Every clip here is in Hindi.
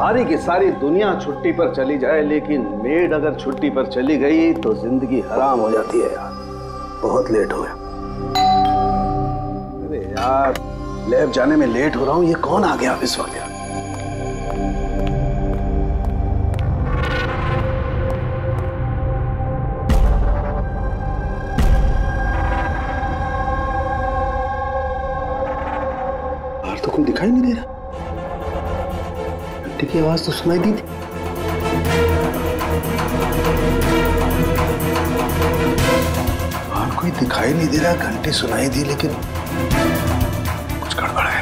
सारी की सारी दुनिया छुट्टी पर चली जाए, लेकिन मेड अगर छुट्टी पर चली गई तो जिंदगी हराम हो जाती है यार। बहुत लेट हो गया। अरे यार, लैब जाने में लेट हो रहा हूँ। ये कौन आ गया इस वक्त यार? बाहर तो कोई दिखाई नहीं दे रहा। घंटे की आवाज तो सुनाई दी थी। बाहर कोई दिखाई नहीं दे रहा, घंटी सुनाई दी, लेकिन कुछ गड़बड़ है।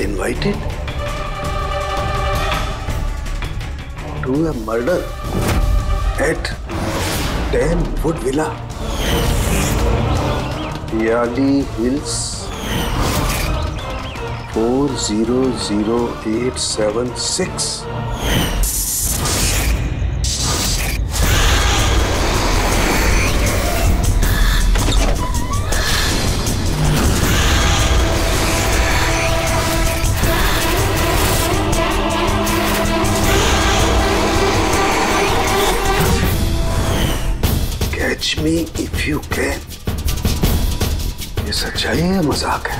Invited to a murder at 10 Wood Villa, Yardley Hills, 400876. Catch me if you can. ये सच्चाई है या मजाक है?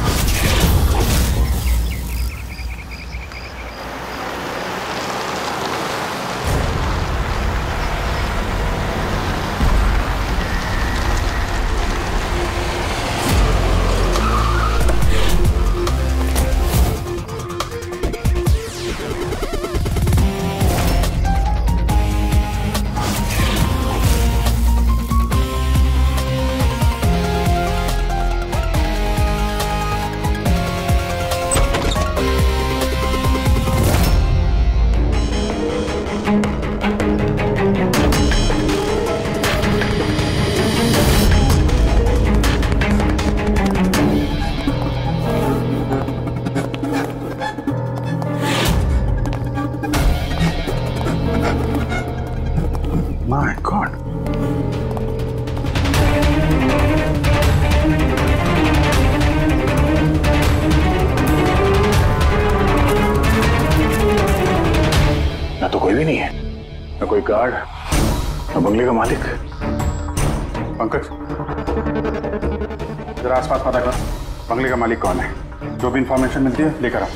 My God. ना तो कोई भी नहीं है, ना कोई गार्ड, ना बंगले का मालिक। पंकज, जरा आसपास पता कर, बंगले का मालिक कौन है? जो भी इंफॉर्मेशन मिलती है लेकर आओ।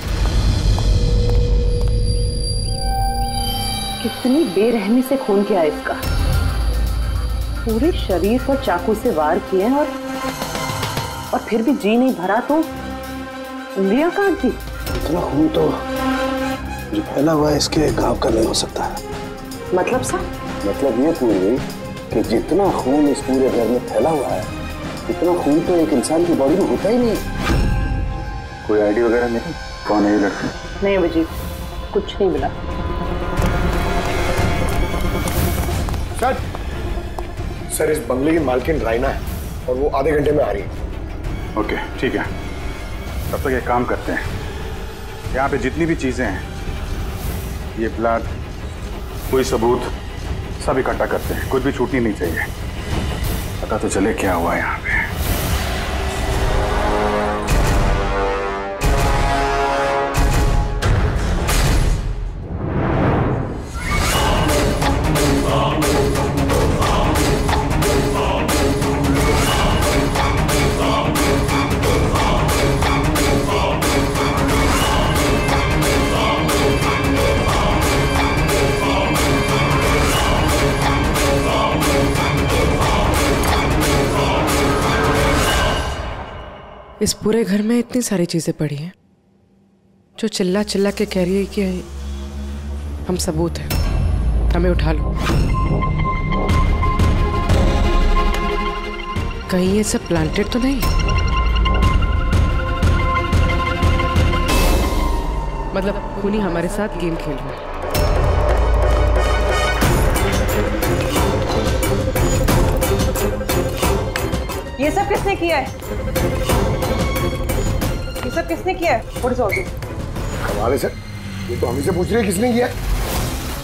कितनी बेरहमी से खून किया है इसका। पूरे शरीर पर चाकू से वार किए और फिर भी जी नहीं भरा तो उंगलियां काट दी। इतना खून तो जो फैला हुआ है इसके गांव का नहीं हो सकता है। मतलब सा? मतलब ये पूरी कि जितना खून इस पूरे घर में फैला हुआ है, इतना खून तो एक इंसान की बॉडी में होता ही नहीं। कोई आइडिया वगैरह नहीं? कौन है ये लड़की? नहीं अभिजीत, कुछ नहीं मिला। सर, इस बंगले की मालकिन राइना है और वो आधे घंटे में आ रही है। ओके, ठीक है। तब तक एक काम करते हैं, यहाँ पे जितनी भी चीजें हैं, ये ब्लड, कोई सबूत, सब इकट्ठा करते हैं। कुछ भी छूटनी नहीं चाहिए। पता तो चले क्या हुआ यहाँ पे। इस पूरे घर में इतनी सारी चीजें पड़ी हैं जो चिल्ला चिल्ला के कह रही है कि हम सबूत हैं, हमें उठा लो। कहीं ये सब प्लांटेड तो नहीं? मतलब खूनी हमारे साथ गेम खेल रहा है। ये सब किसने किया है? ये सब किसने किया है? What is all this? कमाल है सर, ये तो हम ही से पूछ रहे हैं किसने किया है।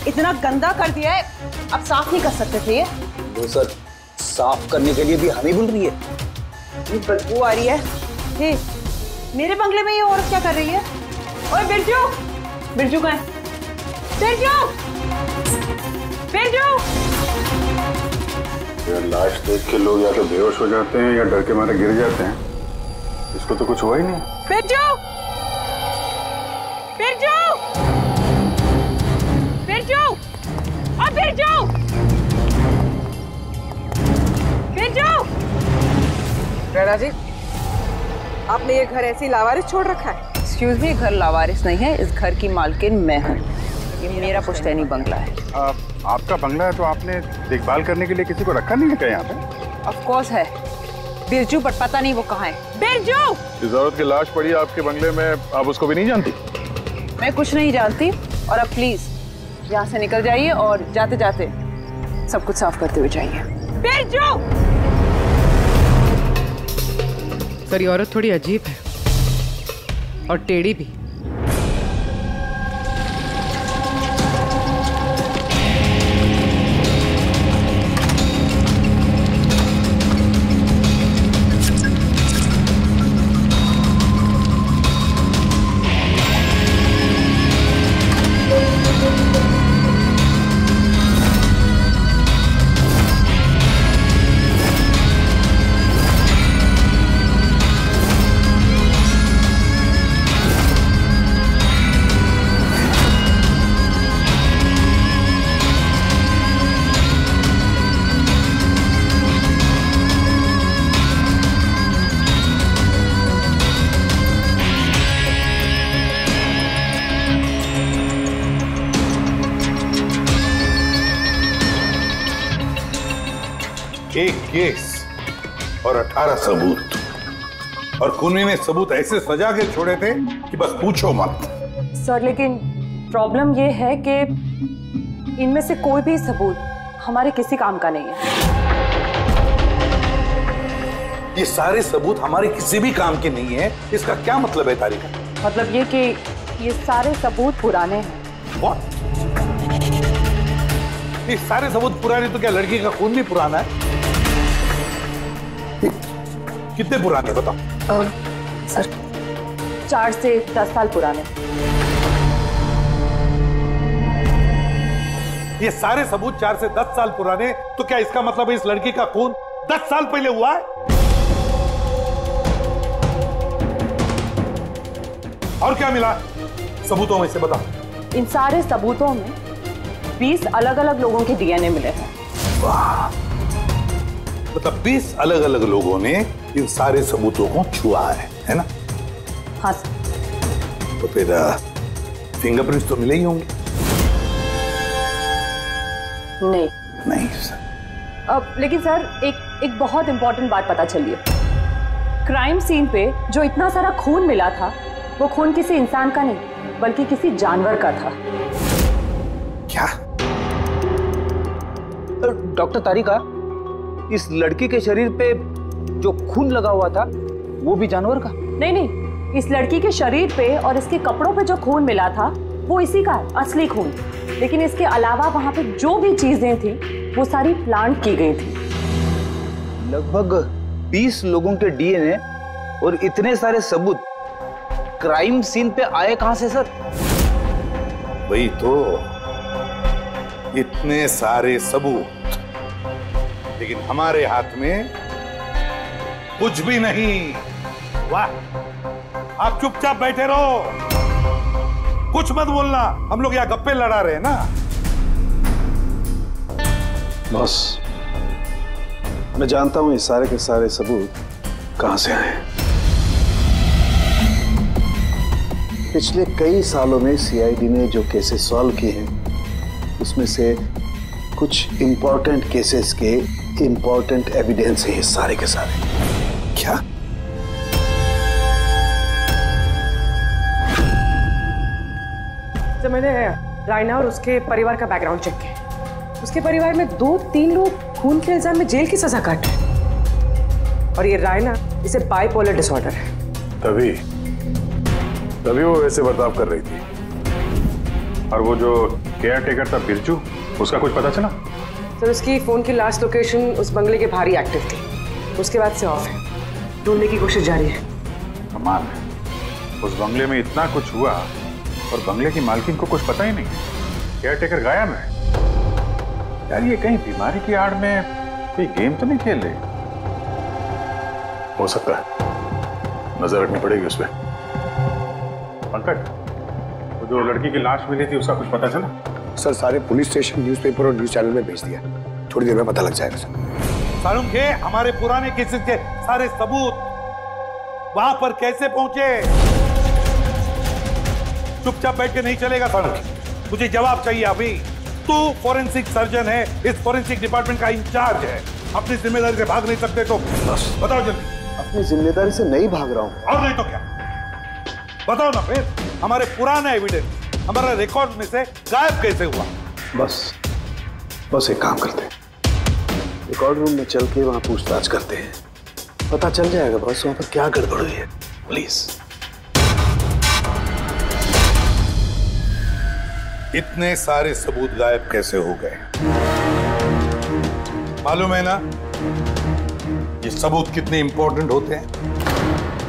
इतना गंदा कर दिया है, अब साफ नहीं कर सकते थे ये? वो सर साफ करने के लिए भी हमें बोल रही है। ये बदबू आ रही है। हे, मेरे बंगले में ये औरत क्या कर रही है? ओए बिरजू, बिरजू कहाँ है? बिरजू, बिरजू। यार लाश देख के लोग या तो बेहोश हो जाते हैं या डर के मारे गिर जाते हैं। इसको तो कुछ हुआ ही नहीं। बिरजू, बिरजू, बिरजू, और बिरजू, बिरजू। राणा जी, आपने ये घर ऐसे ही लावारिस छोड़ रखा है? एक्सक्यूज मी, घर लावारिस नहीं है, इस घर की मालकिन मैं हूँ। ये मेरा पुश्तैनी बंगला है। आपका बंगला है तो आपने देखभाल करने के लिए किसी को रखा नहीं है क्या यहाँ पे? ऑफ कोर्स है बिरजू, पर पता नहीं वो कहाँ है। बिरजू! इस औरत की लाश पड़ी है आपके बंगले में, आप उसको भी नहीं जानती? मैं कुछ नहीं जानती, और अब प्लीज यहाँ से निकल जाइए और जाते जाते सब कुछ साफ करते हुए जाइए। बिरजू! सर ये औरत थोड़ी अजीब है और टेढ़ी भी। एक केस और 18 सबूत, और खूनी ने सबूत ऐसे सजा के छोड़े थे कि बस पूछो मत। सर लेकिन प्रॉब्लम ये है कि इनमें से कोई भी सबूत हमारे किसी काम का नहीं है। ये सारे सबूत हमारे किसी भी काम के नहीं है, इसका क्या मतलब है तारिका? मतलब ये कि ये सारे सबूत पुराने हैं। What? ये सारे सबूत पुराने तो क्या लड़की का खून भी पुराना है? कितने पुराने बताओ? सर 4 से 10 साल पुराने। ये सारे सबूत 4 से 10 साल पुराने, तो क्या इसका मतलब है इस लड़की का खून 10 साल पहले हुआ है? और क्या मिला सबूतों में से बता? इन सारे सबूतों में 20 अलग अलग लोगों के डीएनए मिले हैं। वाह, मतलब 20 अलग अलग लोगों ने इन सारे सबूतों को छुआ है ना? हाँ सर। तो फिर फिंगरप्रिंट्स तो मिले ही होंगे? नहीं। नहीं सर। लेकिन सर एक बहुत इंपॉर्टेंट बात पता चली है। क्राइम सीन पे जो इतना सारा खून मिला था, वो खून किसी इंसान का नहीं बल्कि किसी जानवर का था। क्या? डॉक्टर तारिका, इस लड़की के शरीर पे जो खून लगा हुआ था वो भी जानवर का? नहीं, इस लड़की के शरीर पे और इसके कपड़ों पे जो खून मिला था वो इसी का है, असली खून। लेकिन इसके अलावा वहां पे जो भी चीजें थी वो सारी प्लांट की गई थी। लगभग 20 लोगों के डीएनए और इतने सारे सबूत क्राइम सीन पे आए कहां से सर? वही तो, इतने सारे सबूत, लेकिन हमारे हाथ में कुछ भी नहीं। वाह, आप चुपचाप बैठे रहो, कुछ मत बोलना, हम लोग यहाँ गप्पे लड़ा रहे हैं ना। बॉस, मैं जानता हूं ये सारे के सारे सबूत कहां से आए। पिछले कई सालों में सीआईडी ने जो केसेस सॉल्व किए हैं उसमें से कुछ इंपॉर्टेंट केसेस के इंपॉर्टेंट एविडेंस है सारे के सारे। क्या? जब मैंने रायना और उसके परिवार का बैकग्राउंड चेक किया, उसके परिवार में 2-3 लोग खून के इल्जाम में जेल की सजा काट रहे हैं। और ये रायना, इसे बाइपोलर डिसऑर्डर है। तभी वो वैसे बर्ताव कर रही थी। और वो जो केयर टेकर था बिरजू, उसका कुछ पता चला? सर, उसकी फोन की लास्ट लोकेशन उस बंगले के बाहर ही एक्टिव थी, उसके बाद से ऑफ है। ढूंढने की कोशिश जारी है। कमाल है, उस बंगले में इतना कुछ हुआ और बंगले की मालकिन को कुछ पता ही नहीं। केयर टेकर गायब है। यार ये कहीं बीमारी की आड़ में कोई गेम तो नहीं खेल रहे? हो सकता है, नजर रखनी पड़ेगी उस पर। पंकज, वो जो लड़की की लाश मिली थी उसका कुछ पता चला? सर सारे पुलिस स्टेशन, न्यूज़पेपर और न्यूज़ चैनल में भेज दिया। थोड़ी देर में पता लग जाएगा सर। सारुण के हमारे पुराने केसेस के सारे सबूत वहां पर कैसे पहुंचे? चुपचाप बैठ के नहीं चलेगा सारुण, मुझे जवाब चाहिए अभी। तू फॉरेंसिक सर्जन है, इस फॉरेंसिक डिपार्टमेंट का इंचार्ज है, अपनी जिम्मेदारी से भाग नहीं सकते तो बस बताओ जल्दी। अपनी जिम्मेदारी से नहीं भाग रहा हूं। और नहीं तो क्या? बताओ ना फिर, हमारे पुराना एविडेंस हमारा रिकॉर्ड में से गायब कैसे हुआ? बस एक काम करते हैं, रिकॉर्ड रूम में चल के वहां पूछताछ करते हैं, पता चल जाएगा बस वहां पर क्या गड़बड़ हुई है। प्लीज। इतने सारे सबूत गायब कैसे हो गए? मालूम है ना ये सबूत कितने इंपॉर्टेंट होते हैं?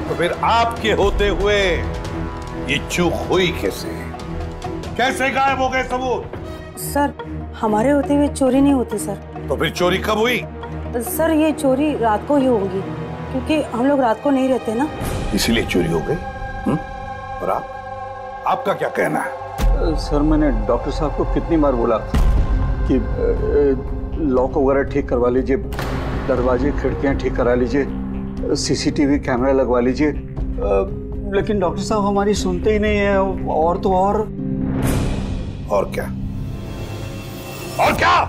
तो फिर आपके होते हुए ये चूक हुई कैसे? कैसे गायब हो गए सबूत? सर, हमारे होते हुए चोरी नहीं होती सर। तो फिर चोरी कब हुई? सर, ये चोरी रात को ही होगी, क्योंकि हम लोग रात को नहीं रहते ना, इसीलिए चोरी हो गई। और आपका क्या कहना है? सर, मैंने डॉक्टर साहब को कितनी बार बोला कि लॉक वगैरह ठीक करवा लीजिए, दरवाजे खिड़कियां ठीक करा लीजिए, सीसीटीवी कैमरा लगवा लीजिए, लेकिन डॉक्टर साहब हमारी सुनते ही नहीं है। और तो और क्या? और क्या?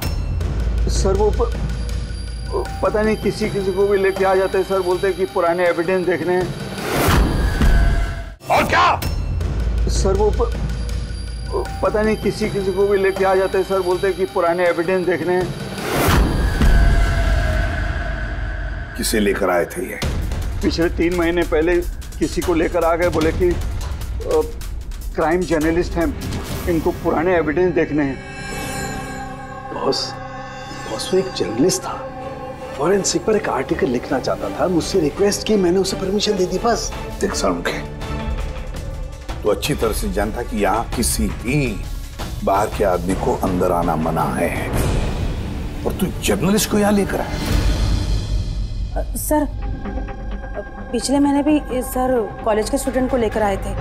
सर, वो पता नहीं किसी को भी लेके आ जाते हैं सर, बोलते हैं कि पुराने एविडेंस देखने हैं। और क्या? सर, वो पता नहीं किसी को भी लेके आ जाते हैं सर, बोलते हैं कि पुराने एविडेंस देखने हैं। किसे लेकर आए थे ये? पिछले 3 महीने पहले किसी को लेकर आ गए, बोले कि क्राइम जर्नलिस्ट हैं, इनको पुराने एविडेंस देखने हैं। बॉस वो एक जर्नलिस्ट था, फॉरेंसिक पर एक आर्टिकल लिखना चाहता था, मुझसे रिक्वेस्ट की, मैंने उसे परमिशन दे दी बस। देख सारुण के, तो अच्छी तरह से जानता कि यहाँ किसी भी बाहर के आदमी को अंदर आना मना है, और तू जर्नलिस्ट को यहाँ लेकर आया। सर, पिछले महीने भी सर कॉलेज के स्टूडेंट को लेकर आए थे,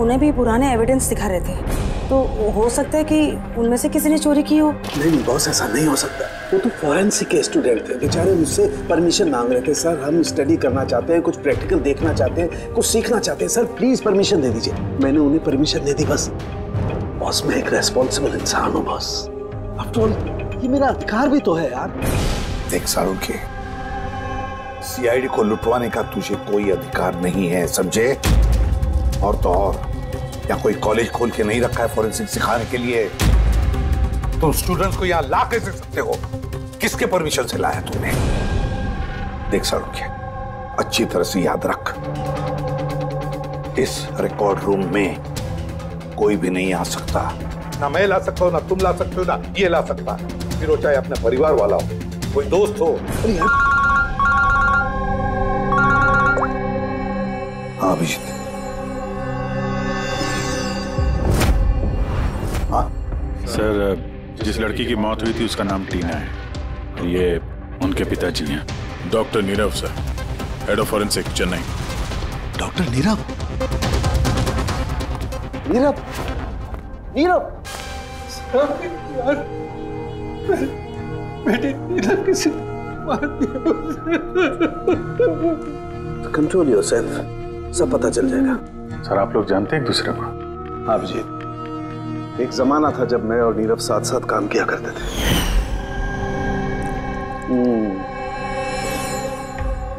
उन्हें भी पुराने एविडेंस दिखा रहे थे, तो हो सकता है कि उनमें से किसी ने चोरी की हो। नहीं बॉस, ऐसा नहीं हो सकता। वो तो फॉरेंसिक के स्टूडेंट थे, बेचारे मुझसे परमिशन मांग रहे थे, सर हम स्टडी करना चाहते हैं, कुछ प्रैक्टिकल देखना चाहते हैं, कुछ सीखना चाहते हैं, सर प्लीज परमिशन दे दीजिए। मैंने उन्हें परमिशन दे दी बस। बॉस, मैं एक रेस्पॉन्सिबल इंसान हूँ बॉस, आफ्टर ऑल ये मेरा अधिकार भी तो है यार। देख सारुण के, सीआईडी को लुटवाने का तुझे कोई अधिकार नहीं है, समझे? और तो और यहाँ कोई कॉलेज खोल के नहीं रखा है फॉरेंसिक सिखाने के लिए। तुम स्टूडेंट्स को यहाँ ला कैसे सकते हो? किसके परमिशन से लाया तुमने? देख सारुण के, अच्छी तरह से याद रख, इस रिकॉर्ड रूम में कोई भी नहीं आ सकता। ना मैं ला सकता हूँ, ना तुम ला सकते हो, ना ये ला सकता। फिर वो चाहे अपने परिवार वाला हो, कोई दोस्त हो। हाँ अभिजीत। सर, जिस लड़की की मौत हुई थी उसका नाम टीना है, ये उनके पिताजी हैं, doctor Nirav sir, head of forensic Chennai. Doctor Nirav? Nirav? Nirav? बेटे, नीरव किसी मार दिया। कंट्रोल योरसेल्फ, सब पता चल जाएगा। सर आप लोग जानते हैं एक दूसरे को? हाँ अभिजीत, एक जमाना था जब मैं और नीरव साथ साथ काम किया करते थे।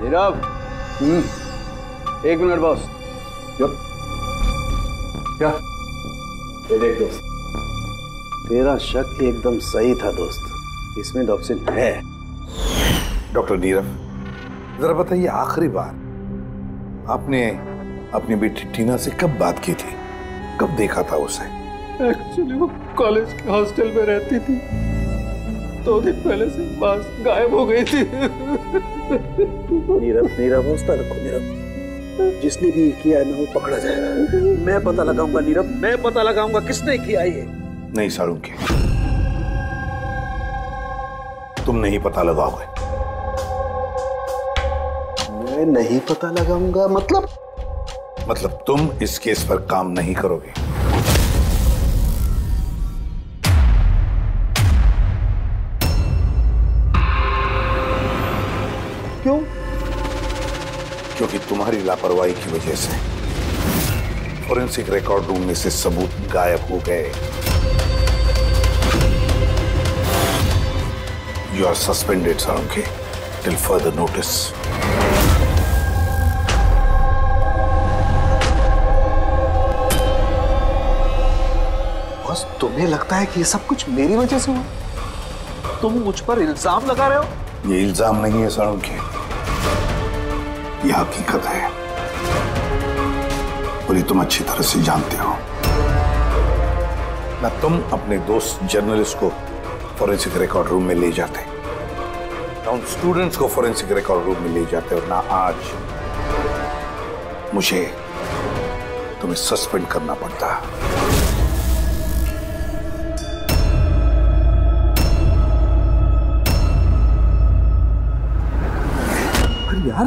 नीरव, एक मिनट बॉस। क्या? ये देख दोस्त, तेरा शक एकदम सही था दोस्त, इसमें टॉक्सिन है। डॉक्टर नीरव, जरा बताइए आखिरी बार आपने अपनी बेटी टीना से कब बात की थी? कब देखा था उसे? एक्चुअली वो कॉलेज के हॉस्टल में रहती थी, 2 दिन पहले से बस गायब हो गई थी। नीरव हौसला रखो नीरव, जिसने भी किया है ना वो पकड़ा जाएगा। मैं पता लगाऊंगा नीरव, मैं पता लगाऊंगा किसने किया ये। नहीं साळुंखे, तुम नहीं पता लगाओगे। मैं नहीं पता लगाऊंगा मतलब तुम इस केस पर काम नहीं करोगे। क्यों? क्योंकि तुम्हारी लापरवाही की वजह से फोरेंसिक रिकॉर्ड रूम में से सबूत गायब हो गए। You are suspended Salunkhe till further notice. बस तुम्हें लगता है कि ये सब कुछ मेरी वजह से हुआ? तुम मुझ पर इल्जाम लगा रहे हो? ये इल्जाम नहीं है साळुंखे, ये हकीकत है और ये तुम अच्छी तरह से जानते हो ना। तुम अपने दोस्त जर्नलिस्ट को फोरेंसिक रिकॉर्ड रूम में ले जाते, ना उन स्टूडेंट्स को फोरेंसिक रिकॉर्ड रूम में ले जाते, और ना आज मुझे तुम्हें सस्पेंड करना पड़ता। यार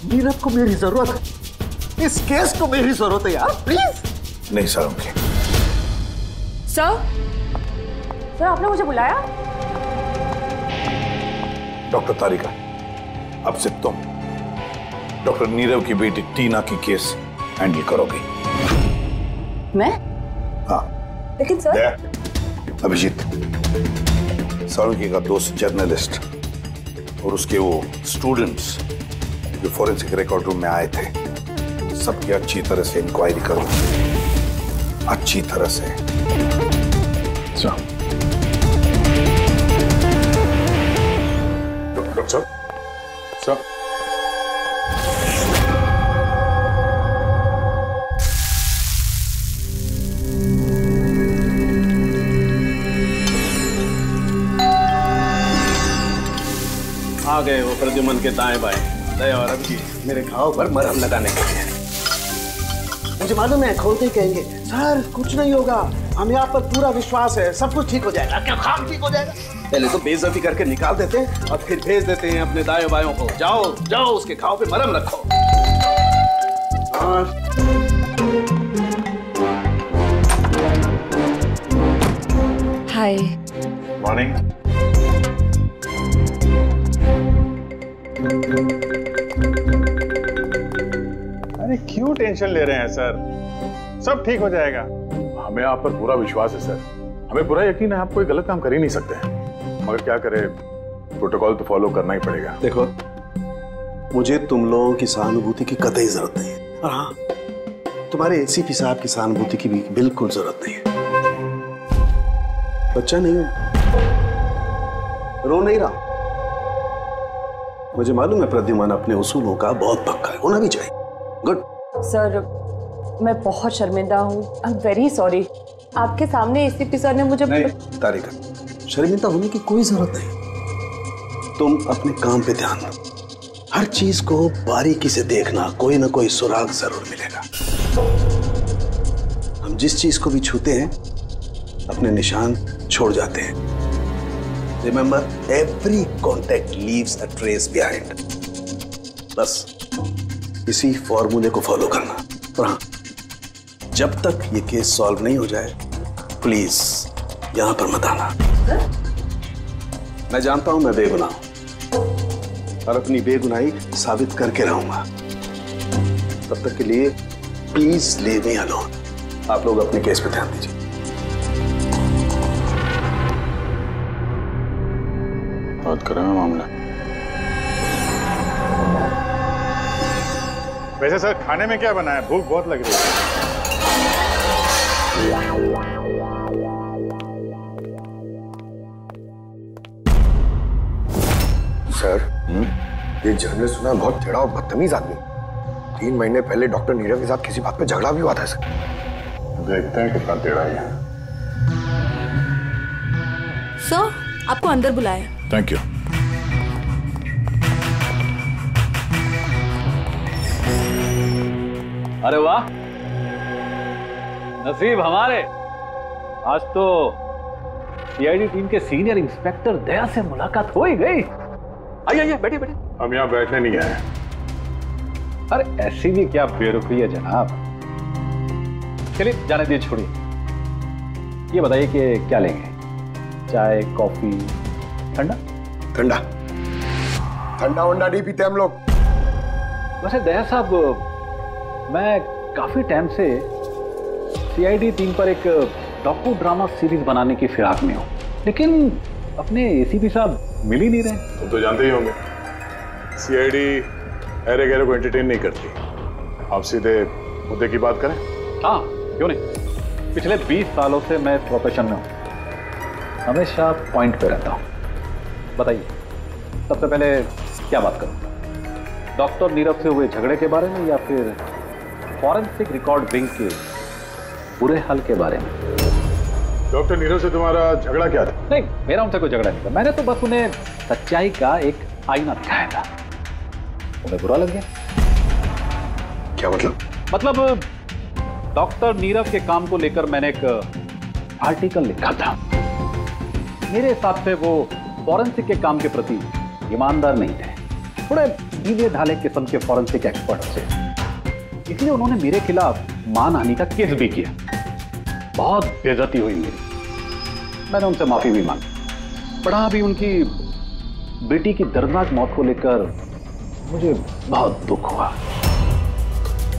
नीरव को मेरी जरूरत है, इस केस को मेरी जरूरत है यार, प्लीज। नहीं साळुंखे। सर आपने मुझे बुलाया? डॉक्टर तारिका, अब से तुम डॉक्टर नीरव की बेटी टीना की केस हैंडल करोगे। मैं? हाँ। लेकिन सर अभिजीत, साळुंखे का दोस्त जर्नलिस्ट और उसके वो स्टूडेंट्स जो फोरेंसिक रिकॉर्ड रूम में आए थे, सबकी अच्छी तरह से इंक्वायरी करो, अच्छी तरह से। डॉक्टर साहब, आ गए वो प्रद्युमन के दाएं बाएं, दया और अभिजीत मेरे घाव पर मरहम लगाने के लिए। मुझे मालूम है खोलते ही कहेंगे सर कुछ नहीं होगा, हमें आप पर पूरा विश्वास है, सब कुछ ठीक हो जाएगा। क्या काम ठीक हो जाएगा? पहले तो बेइज्जती करके निकाल देते हैं और फिर भेज देते हैं अपने दाएं बायों को, जाओ जाओ उसके घाव पे मरहम रखो। हाय। मॉर्निंग। अरे क्यों टेंशन ले रहे हैं सर, सब ठीक हो जाएगा। हमें आप पर पूरा विश्वास है सर, हमें पूरा यकीन है आप कोई गलत काम कर ही नहीं सकते, मगर क्या करें, प्रोटोकॉल तो फॉलो करना ही पड़ेगा। देखो मुझे तुम लोगों की सहानुभूति की कतई जरूरत नहीं है, और हाँ तुम्हारे एसीपी साहब की सहानुभूति की भी बिल्कुल जरूरत नहीं है। बच्चा नहीं हूं, रो नहीं रहा। मुझे मालूम है प्रद्युमन अपने उसूलों का बहुत पक्का है, होना भी चाहिए। गुड। सर मैं बहुत शर्मिंदा हूँ, आई एम वेरी सॉरी। आपके सामने एसीपी सर ने मुझे नहीं तारिका, शर्मिंदा होने की कोई जरूरत नहीं, तुम अपने काम पे ध्यान दो, हर चीज को बारीकी से देखना, कोई ना कोई सुराग जरूर मिलेगा। हम जिस चीज को भी छूते हैं अपने निशान छोड़ जाते हैं। Remember, every contact leaves a trace behind. बस इसी फॉर्मूले को फॉलो करना। और हाँ, जब तक ये केस सॉल्व नहीं हो जाए प्लीज यहां पर मत आना। मैं जानता हूं मैं बेगुनाह हूं और अपनी बेगुनाही साबित करके रहूंगा। तब तक के लिए प्लीज लीव मी अलोन। आप लोग अपने केस पे ध्यान दीजिए। बहुत गर्म है मामला। वैसे सर खाने में क्या बना है? भूख बहुत लग रही है। सर, ये जर्नलिस्ट सुना बहुत टेढ़ा और बदतमीज आदमी। 3 महीने पहले डॉक्टर नीरव के साथ किसी बात पे झगड़ा भी हुआ था सर। देखते हैं कितना टेढ़ा है। सर, आपको अंदर बुलाया। Thank you. अरे वाह, नसीब हमारे, आज तो सीआईडी टीम के सीनियर इंस्पेक्टर दया से मुलाकात हो ही गई। आइए बैठिए बैठिए। हम यहाँ बैठने नहीं आए। अरे ऐसी भी क्या बेरुखी है जनाब। चलिए जाने दीजिए, छोड़िए। ये बताइए कि क्या लेंगे? चाय, कॉफी, ठंडा? ठंडा ठंडा वंडा नहीं पीते हम लोग। वैसे दया साहब, मैं काफी टाइम से सीआईडी टीम पर एक डॉक्यू ड्रामा सीरीज बनाने की फिराक में हूं, लेकिन अपने एसीपी साहब मिल ही नहीं रहे। तुम तो जानते ही होंगे, सीआईडी अरे गहरे को एंटरटेन नहीं करती। आप सीधे मुद्दे की बात करें। हाँ, क्यों नहीं। पिछले 20 सालों से मैं इस प्रोफेशन में हूं, हमेशा पॉइंट पे रहता हूं। बताइए, सबसे पहले क्या बात करूं? डॉक्टर नीरव से हुए झगड़े के बारे में या फिर फॉरेंसिक रिकॉर्ड बैंक के बुरे हाल के बारे में? डॉक्टर नीरव से तुम्हारा झगड़ा क्या था? नहीं, मेरा उनसे कोई झगड़ा नहीं था। मैंने तो बस उन्हें सच्चाई का एक आईना दिखाया था। उन्हें बुरा लग गया। क्या मतलब? मतलब डॉक्टर नीरव के काम को लेकर मैंने एक आर्टिकल लिखा था। मेरे हिसाब से वो फॉरेंसिक के काम के प्रति ईमानदार नहीं थे, थोड़े ढीले ढाले किस्म के फॉरेंसिक एक्सपर्ट थे। इसलिए उन्होंने मेरे खिलाफ मानहानि का केस भी किया। बहुत बेइज्जती हुई मेरी। मैंने उनसे माफी भी मांगी। पढ़ा भी उनकी बेटी की दर्दनाक मौत को लेकर मुझे बहुत दुख हुआ।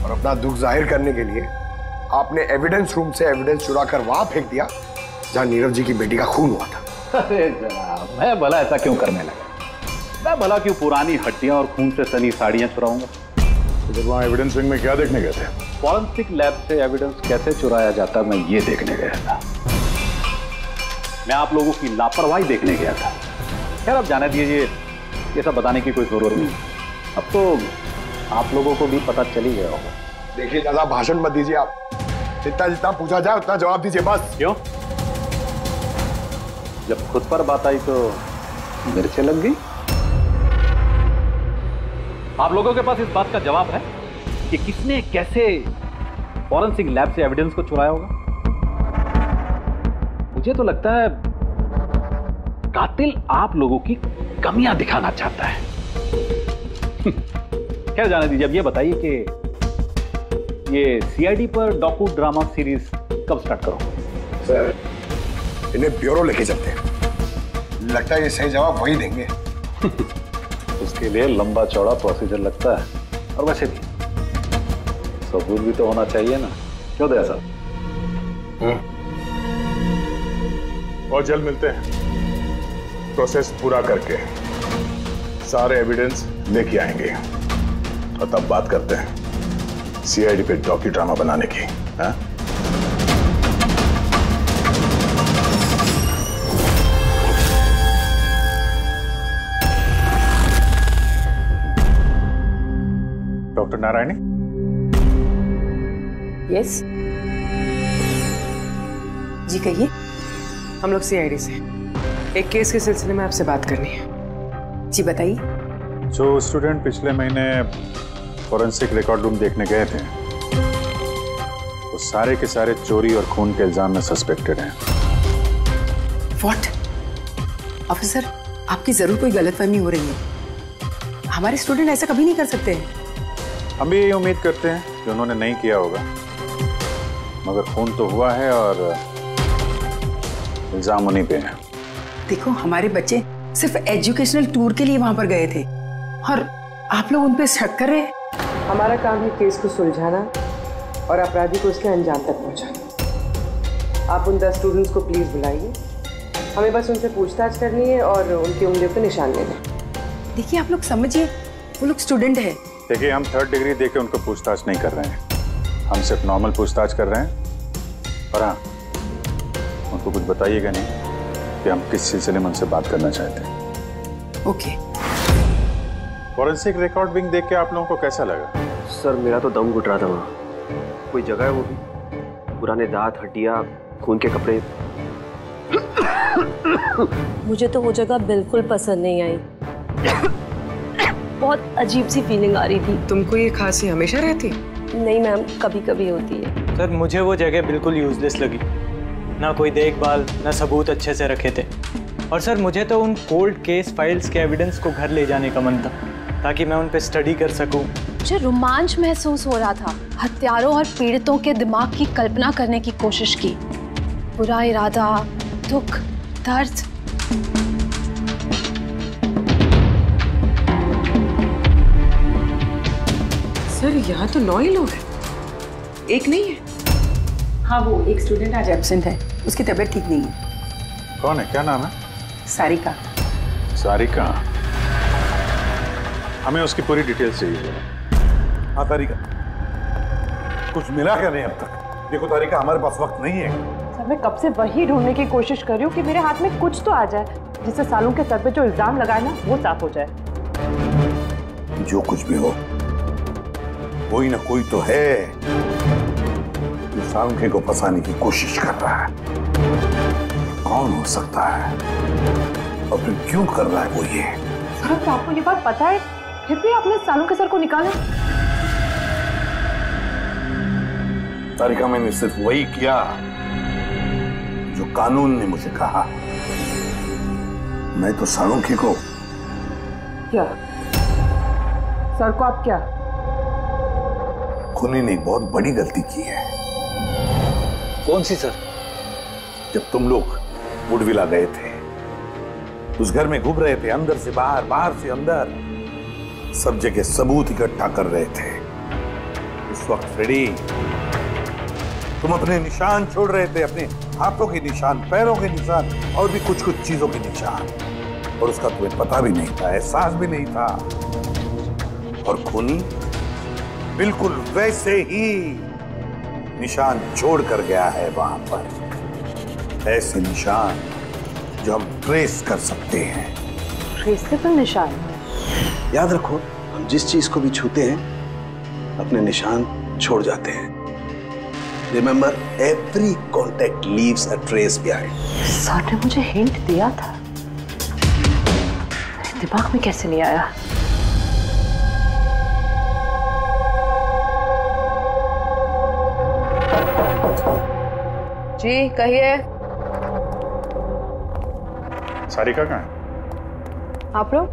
और अपना दुख जाहिर करने के लिए आपने एविडेंस रूम से एविडेंस चुरा कर वहां फेंक दिया जहां नीरव जी की बेटी का खून हुआ था। अरे जनाब, मैं भला ऐसा क्यों करने लगा? मैं भला क्यों पुरानी हड्डियां और खून से सनी साड़ियां चुराऊंगा? तो वहां एविडेंस विंग में क्या देखने गए थे? फॉरेंसिक लैब से एविडेंस कैसे चुराया जाता, मैं ये देखने गया था। मैं आप लोगों की लापरवाही देखने गया था। खैर, अब जाने दीजिए, ये सब बताने की कोई जरूरत नहीं। अब तो आप लोगों को भी पता चल ही गया होगा। देखिए, ज्यादा भाषण मत दीजिए आप। जितना जितना पूछा जाए उतना जवाब दीजिए बस। क्यों? जब खुद पर बात आई तो मिर्चें लग गई। आप लोगों के पास इस बात का जवाब है कि किसने कैसे फॉरेंसिक लैब से एविडेंस को चुराया होगा? मुझे तो लगता है कातिल आप लोगों की कमियां दिखाना चाहता है। खैर, जाने दीजिए। अब ये बताइए कि ये सीआईडी पर डॉक्यू ड्रामा सीरीज कब स्टार्ट करोगे? सर, इन्हें ब्यूरो लेके चलते हैं। लगता है ये सही जवाब वही देंगे। उसके लिए लंबा चौड़ा प्रोसीजर लगता है, और वैसे भी सबूत भी तो होना चाहिए ना, क्यों दया साहब? बहुत जल्द मिलते हैं। प्रोसेस पूरा करके सारे एविडेंस लेके आएंगे और तब बात करते हैं सीआईडी पे डॉक्यू ड्रामा बनाने की। हाँ? डॉक्टर नारायणी? यस जी कहिए। हम लोग सीआईडी से एक केस के सिलसिले में आपसे बात करनी है। जी बताइए। जो स्टूडेंट पिछले महीने फॉरेंसिक रिकॉर्ड रूम देखने गए थे, वो सारे के सारे चोरी और खून के इल्जाम में सस्पेक्टेड हैं। व्हाट? ऑफिसर, आपकी जरूर कोई गलतफहमी हो रही है। हमारे स्टूडेंट ऐसा कभी नहीं कर सकते हैं। हम भी यही उम्मीद करते हैं कि उन्होंने नहीं किया होगा, मगर खून तो हुआ है और इल्जाम उन्हीं पे है। देखो, हमारे बच्चे सिर्फ एजुकेशनल टूर के लिए वहां पर गए थे और आप लोग उन पे शक कर रहे हैं। हमारा काम है केस को सुलझाना और अपराधी को उसके अंजाम तक पहुंचाना। आप उन 10 स्टूडेंट्स को प्लीज बुलाइए, हमें बस उनसे पूछताछ करनी है और उनकी उंगलियों पर निशान लेना। देखिए आप लोग समझिए, वो लोग स्टूडेंट है। देखिए हम 3rd डिग्री देके उनको पूछताछ नहीं कर रहे हैं, हम सिर्फ नॉर्मल पूछताछ कर रहे हैं। और हाँ, उनको कुछ बताइएगा नहीं कि हम किस सिलसिले में उनसे बात करना चाहते हैं। ओके। फॉरेंसिक रिकॉर्डिंग देख के आप लोगों को कैसा लगा? सर मेरा तो दम घुट रहा था वहाँ। कोई जगह है वो भी, पुराने दांत, हड्डियाँ, खून के कपड़े। मुझे तो वो जगह बिल्कुल पसंद नहीं आई, बहुत अजीब सी फीलिंग आ रही थी। तुमको ये खांसी हमेशा रहती? नहीं मैम, कभी कभी होती है। सर मुझे वो जगह बिल्कुल यूजलेस लगी, ना कोई देखभाल, ना सबूत अच्छे से रखे थे। और सर मुझे तो उन कोल्ड केस फाइल्स के एविडेंस को घर ले जाने का मन था, ताकि मैं उन पे स्टडी कर सकूं। मुझे रोमांच महसूस हो रहा था, हत्यारों और पीड़ितों के दिमाग की कल्पना करने की कोशिश की। बुरा इरादा, दुख, दर्द। सर यहाँ तो 9 ही लोग हैं, एक नहीं है। हाँ वो एक स्टूडेंट आज एब्सेंट है, उसकी तबीयत ठीक नहीं है। कौन है, क्या नाम है? सारिका। सारिका, हमें उसकी पूरी डिटेल्स चाहिए। हाँ तारिका, कुछ मिला क्या नहीं अब तक? देखो तारिका, हमारे पास वक्त नहीं है। सर मैं कब से वही ढूंढने की कोशिश कर रही हूँ कि मेरे हाथ में कुछ तो आ जाए, जिससे सालों के सर पे जो इल्जाम लगाए ना वो साफ हो जाए। जो कुछ भी हो, कोई ना कोई तो है जो सालुंखे को फंसाने की कोशिश कर रहा है। कौन हो सकता है और फिर क्यों कर रहा है वो ये? सर तो आपको ये बात पता है, फिर भी आपने सालुंखे सर को निकाला। तारिका, मैंने सिर्फ वही किया जो कानून ने मुझे कहा। मैं तो सालुंखे को क्या? सर को आप क्या? खूनी ने एक बहुत बड़ी गलती की है। कौन सी सर? जब तुम लोग वुडविला गए थे, उस घर में घूम रहे थे, अंदर से बाहर, बाहर से अंदर, सब जगह सबूत इकट्ठा कर रहे थे। उस वक्त फ्रेडी तुम अपने निशान छोड़ रहे थे, अपने हाथों के निशान, पैरों के निशान और भी कुछ कुछ चीजों के निशान, और उसका तुम्हें पता भी नहीं था, एहसास भी नहीं था। और खूनी बिल्कुल वैसे ही निशान छोड़ कर गया है वहां पर, ऐसे निशान जो हम ट्रेस कर सकते हैं। ट्रेसेबल निशान? याद रखो, हम जिस चीज को भी छूते हैं अपने निशान छोड़ जाते हैं। Remember, every contact leaves a trace behind. Sir ने मुझे हिंट दिया था, मेरे दिमाग में कैसे नहीं आया? जी कहिए। सारिका कहाँ है? आप लोग?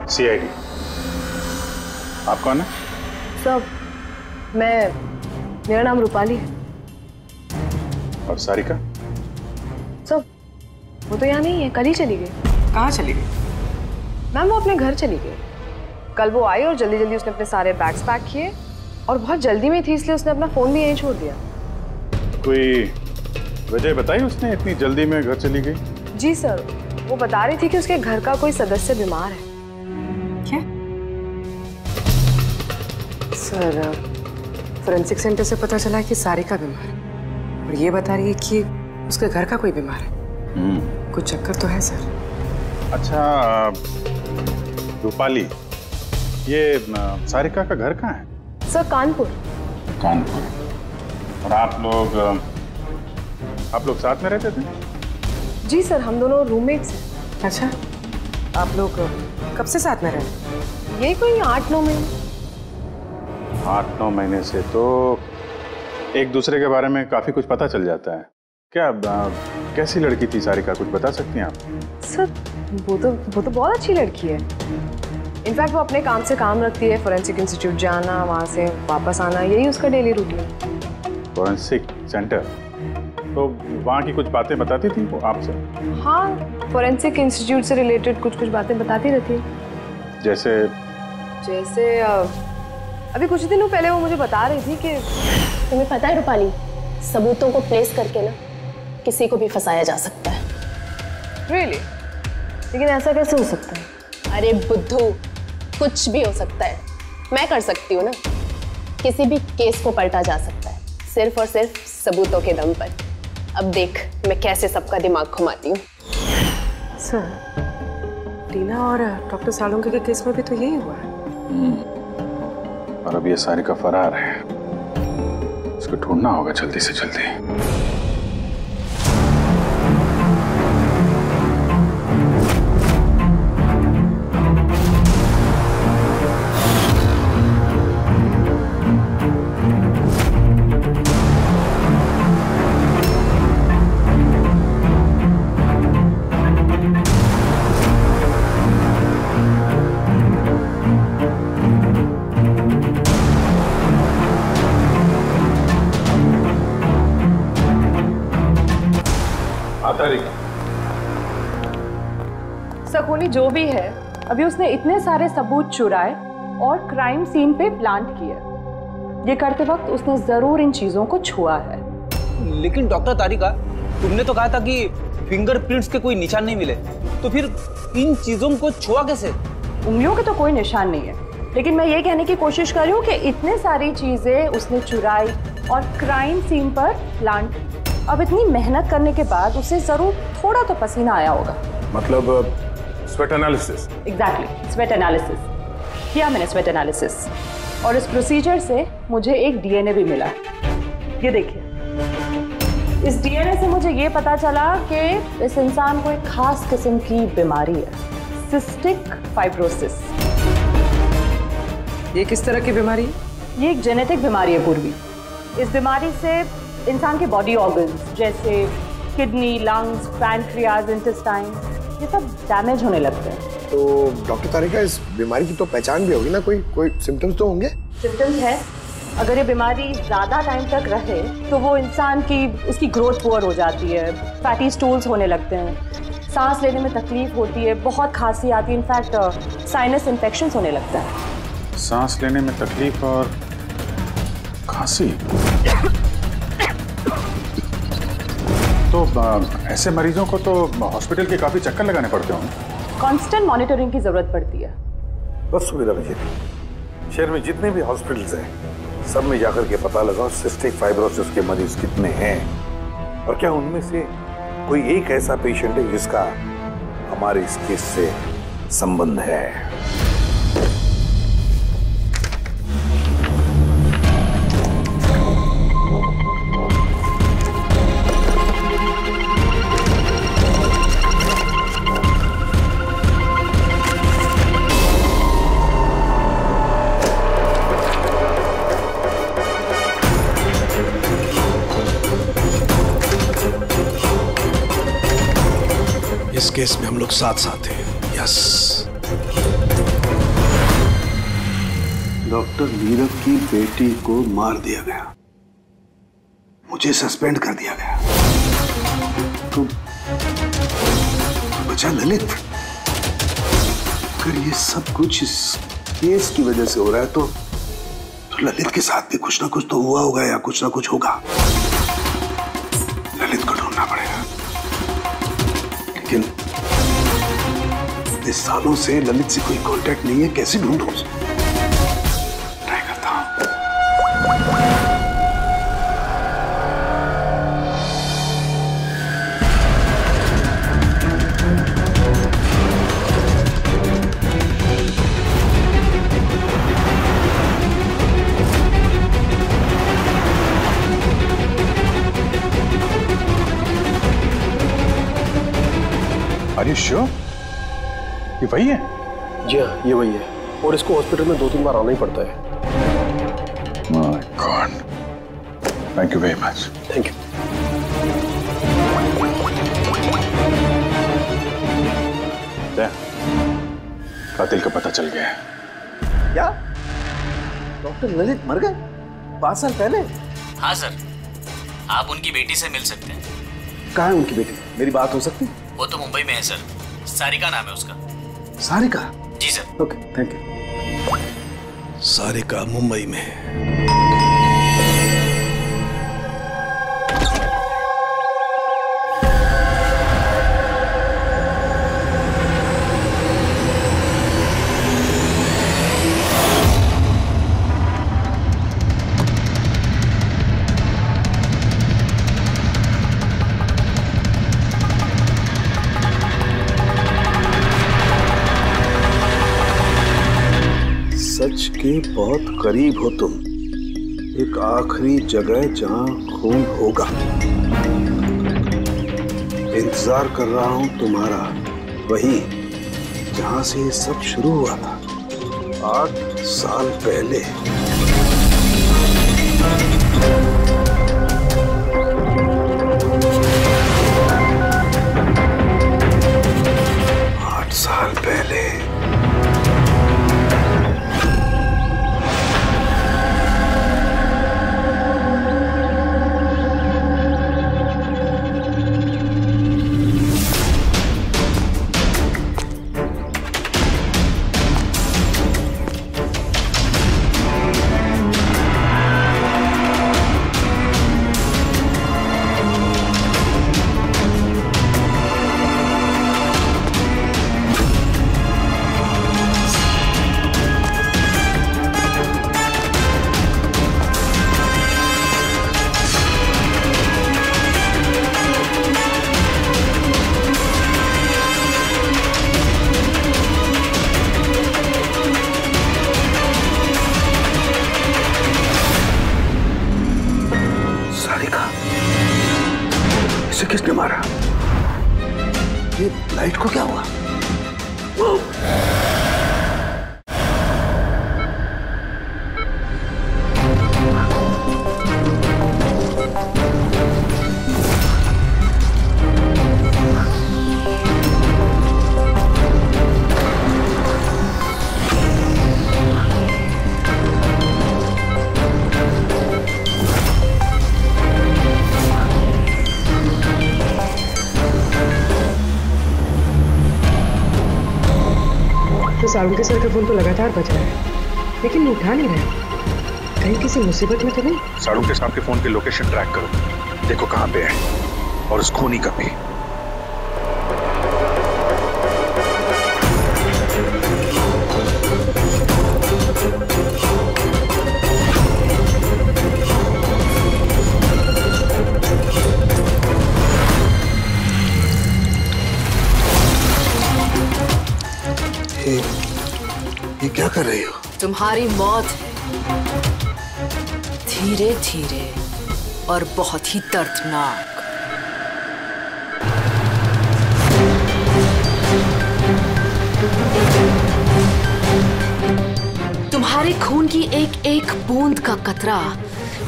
CID। आप कौन है? सब, मेरा नाम रूपाली है। और सारिका? सब, वो तो यहाँ नहीं है, कल ही चली गई। कहाँ चली गई? मैम वो अपने घर चली गई। कल वो आई और जल्दी जल्दी उसने अपने सारे बैग्स पैक किए, और बहुत जल्दी में थी इसलिए उसने अपना फोन भी यहीं छोड़ दिया। कोई वजह बताई उसने इतनी जल्दी में घर चली गई? जी सर, वो बता रही थी कि उसके घर का कोई सदस्य बीमार है। क्या? सर फोरेंसिक सेंटर से पता चला कि सारिका बीमार है, और ये बता रही है कि उसके घर का कोई बीमार है। कुछ चक्कर तो है सर। अच्छा रूपाली, ये सारिका का घर कहाँ है? सर कानपुर। कानपुर। और आप लोग साथ में रहते थे? जी सर, हम दोनों रूममेट्स हैं। अच्छा, आप लोग कब से साथ में रहे? यही कोई 8-9 महीने। 8-9 महीने से तो एक दूसरे के बारे में काफी कुछ पता चल जाता है। क्या कैसी लड़की थी सारिका, कुछ बता सकती हैं आप? सर वो तो बहुत अच्छी लड़की है। इनफैक्ट वो अपने काम से काम रखती है, फोरेंसिक इंस्टीट्यूट जाना, वहाँ से वापस आना, यही उसका डेली रूटीन। Forensic centre? तो वहाँ की कुछ बातें बताती थी वो आपसे? हाँ, फोरेंसिक इंस्टीट्यूट से रिलेटेड कुछ बातें बताती रहती है। जैसे अभी कुछ दिनों पहले वो मुझे बता रही थी कि तुम्हें पता है रूपाली, सबूतों को प्लेस करके ना किसी को भी फंसाया जा सकता है। Really? लेकिन ऐसा कैसे हो सकता है? अरे बुद्धू, कुछ भी हो सकता है। मैं कर सकती हूँ ना, किसी भी केस को पलटा जा सकता है सिर्फ और सिर्फ सबूतों के दम पर। अब देख मैं कैसे सबका दिमाग घुमाती हूँ। सर, टीना और डॉक्टर सालुंके के केस में भी तो यही हुआ है। और अब ये सारिका फरार है, इसको ढूंढना होगा जल्दी से जल्दी। सकोनी जो भी है, अभी उसने इतने सारे सबूत चुराए और क्राइम सीन पे प्लांट किए। ये करते वक्त उसने जरूर इन चीजों को छुआ है। लेकिन डॉक्टर तारिका, तुमने तो कहा था कि फिंगरप्रिंट्स के कोई निशान नहीं मिले, तो फिर इन चीजों को छुआ कैसे? उंगलियों के तो कोई निशान नहीं है, लेकिन मैं ये कहने की कोशिश कर रही हूँ कि इतने सारी चीजें उसने चुराई और क्राइम सीन पर प्लांट की। अब इतनी मेहनत करने के बाद उसे जरूर थोड़ा तो पसीना आया होगा। मतलब sweat analysis? Exactly, sweat analysis किया मैंने, स्वेट एनालिसिस। और इस प्रोसीजर से मुझे एक डीएनए भी मिला। ये देखिए, इस डीएनए से मुझे ये पता चला कि इस इंसान को एक खास किस्म की बीमारी है, सिस्टिक फाइब्रोसिस। ये किस तरह की बीमारी है? ये एक जेनेटिक बीमारी है पूर्वी। इस बीमारी से इंसान के बॉडी ऑर्गन्स जैसे किडनी, लंग्स, पैंक्रियाज, इंटेस्टाइन, ये सब डैमेज होने लगते हैं। तो डॉक्टर तारिका, इस बीमारी की तो पहचान भी होगी ना? कोई सिम्टम्स तो होंगे? सिम्टम्स है। अगर ये बीमारी ज्यादा टाइम तक रहे तो वो इंसान की उसकी ग्रोथ पुअर हो जाती है, फैटी स्टूल्स होने लगते हैं, सांस लेने में तकलीफ होती है, बहुत खांसी आती है, इनफैक्ट साइनस इन्फेक्शंस होने लगता है। सांस लेने में तकलीफ और खांसी? तो ऐसे मरीजों को तो हॉस्पिटल के काफी चक्कर लगाने पड़ते होंगे। कांस्टेंट मॉनिटरिंग की जरूरत पड़ती है। बस सुविधा भेजिए। शहर में जितने भी हॉस्पिटल्स हैं, सब में जाकर के पता लगाओ सिस्टिक फाइब्रोसिस के मरीज कितने हैं और क्या उनमें से कोई एक ऐसा पेशेंट है जिसका हमारे इस केस से संबंध है। इस केस में हम लोग साथ साथ हैं। यस। डॉक्टर नीरव की बेटी को मार दिया गया, मुझे सस्पेंड कर दिया गया, तो बचा ललित। अगर ये सब कुछ इस केस की वजह से हो रहा है तो ललित के साथ भी कुछ ना कुछ तो हुआ होगा या कुछ ना कुछ होगा। ललित को ढूंढना पड़ेगा, लेकिन इस सालों से ललित से कोई कांटेक्ट नहीं है, कैसे ढूंढूं उसे? ट्राई करता हूं। Are you sure? ये वही है? जी हाँ, ये वही है, और इसको हॉस्पिटल में 2-3 बार आना ही पड़ता है। My God. Thank you very much. Thank you. कातिल का पता चल गया है। क्या? डॉक्टर ललित मर गए 5 साल पहले? हाँ सर, आप उनकी बेटी से मिल सकते हैं। कहाँ है उनकी बेटी? मेरी बात हो सकती? वो तो मुंबई में है सर, सारिका नाम है उसका। सारिका? जी sir. Okay, thank you. Sarika Mumbai में। के बहुत करीब हो तुम, एक आखिरी जगह जहां खून होगा। इंतजार कर रहा हूं तुम्हारा, वही जहां से ये सब शुरू हुआ था 8 साल पहले। साल पहले किसने मारा? ये लाइट को क्या हुआ? सारुण के सर का फोन तो लगातार बज रहा है, लेकिन वो उठा नहीं रहा। कहीं किसी मुसीबत में तो नहीं? सारुण के साहब के फोन की लोकेशन ट्रैक करो, देखो कहां पे है और उस खूनी का भी। ये क्या कर रही हो? तुम्हारी मौत है, धीरे धीरे और बहुत ही दर्दनाक। तुम्हारे खून की एक एक बूंद का कतरा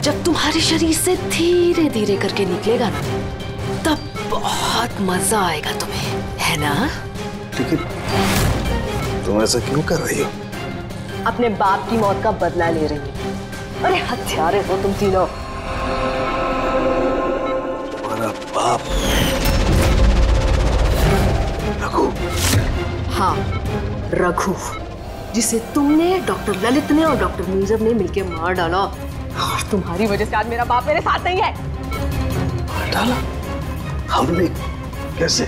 जब तुम्हारे शरीर से धीरे धीरे करके निकलेगा ना, तब बहुत मजा आएगा तुम्हें, है ना? लेकिन तुम ऐसा क्यों कर रही हो? अपने बाप की मौत का बदला ले रही हो। अरे हत्यारे हो तुम तीनों। तुम्हारा बाप रघु? हाँ, रघु, जिसे तुमने, डॉक्टर ललित ने और डॉक्टर नीरव ने मिलकर मार डाला। और तुम्हारी वजह से आज मेरा बाप मेरे साथ नहीं है। मार डाला? हमने? कैसे?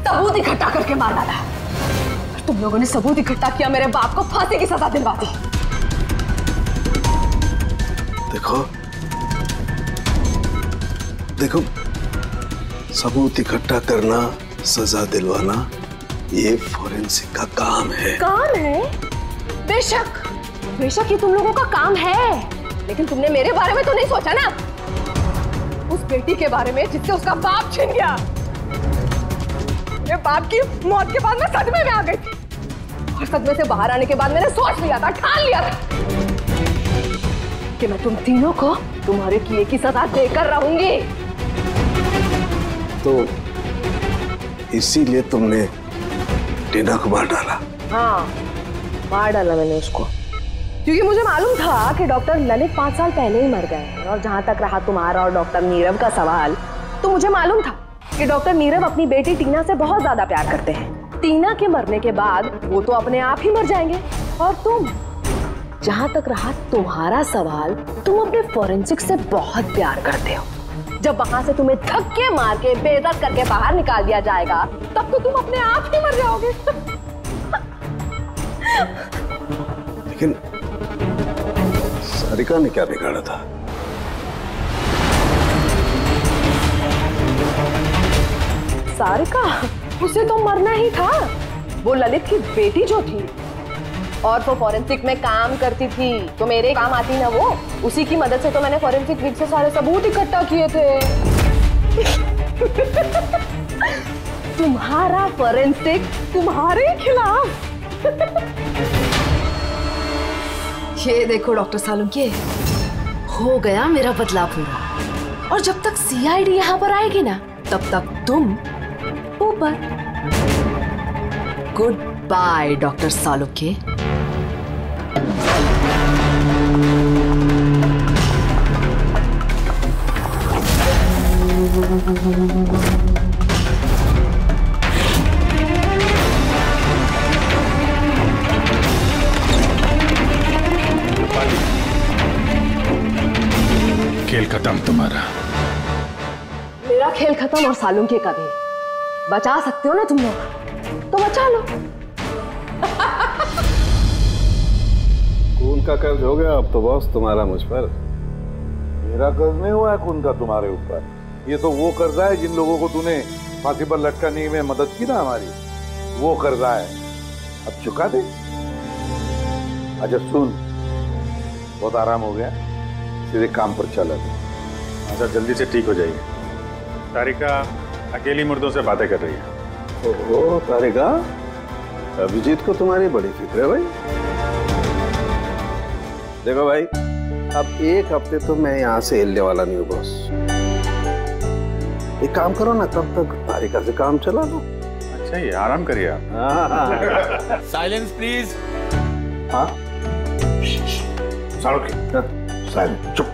सबूत इकट्ठा करके मार डाला। तुम लोगों ने सबूत इकट्ठा किया, मेरे बाप को फांसी की सजा दिलवा दी। देखो देखो, सबूत इकट्ठा करना, सजा दिलवाना, ये फोरेंसिक का काम है। काम है? बेशक बेशक ये तुम लोगों का काम है, लेकिन तुमने मेरे बारे में तो नहीं सोचा ना, उस बेटी के बारे में जिससे उसका बाप छिन गया। मेरे बाप की मौत के बाद मैं सदमे में आ गई थी, और सदमे से बाहर आने के बाद मैंने सोच लिया था, ठान लिया था कि मैं तुम तीनों को तुम्हारे किए की सजा देकर रहूंगी। तो इसीलिए तुमने टीना को मार डाला? हाँ, मार डाला मैंने उसको, क्योंकि मुझे मालूम था कि डॉक्टर ललित 5 साल पहले ही मर गए हैं। और जहां तक रहा तुम्हारा और डॉक्टर नीरव का सवाल, तो मुझे मालूम था कि डॉक्टर नीरव अपनी बेटी टीना से बहुत ज्यादा प्यार करते हैं। टीना के मरने के बाद वो तो अपने आप ही मर जाएंगे। और तुम, जहां तक रहा तुम्हारा सवाल, तुम अपने फोरेंसिक से बहुत प्यार करते हो। जब वहां से तुम्हें धक्के मार के बेइज्जत करके बाहर निकाल दिया जाएगा, तब तो तुम अपने आप ही मर जाओगे। लेकिन सारिका ने क्या बिगाड़ा था? सारिका? उसे तो मरना ही था। वो ललित की बेटी जो थी, और वो फॉरेंसिक में काम करती थी तो मेरे काम आती ना वो, उसी की मदद से तो मैंने फॉरेंसिक विंग से सारे सबूत इकट्ठा किए थे। तुम्हारा फॉरेंसिक तुम्हारे खिलाफ। ये देखो डॉक्टर सालुंके, हो गया मेरा बदला पूरा। और जब तक सीआईडी यहाँ पर आएगी ना, तब तक तुम ऊपर। Good by doctor Salunke. खेल खत्म तुम्हारा। मेरा खेल खत्म और सालुंके का भी। बचा सकते हो ना तुम लोग, तो बचा लो। खून का कर्ज हो गया अब तो बॉस तुम्हारा मुझ पर। मेरा कर्ज नहीं हुआ है खून का तुम्हारे ऊपर, ये तो वो कर्जा है जिन लोगों को तूने फांसी पर लटकाने में मदद की ना हमारी, वो कर्जा है, अब चुका दे। अच्छा सुन, बहुत आराम हो गया, सीधे काम पर चल। अच्छा जल्दी से ठीक हो जाइए। तारिका अकेली मुर्दों से बातें कर रही है। ओहो तारिका, अभिजीत को तुम्हारी बड़ी फिक्र है भाई। देखो भाई, अब एक हफ्ते तो मैं यहाँ से हिलने वाला नहीं हूँ बॉस। एक काम करो ना, तब तक तारिका से काम चला लो। अच्छा ये आराम करिए आप। Silence please. हाँ साइलेंस, चुप।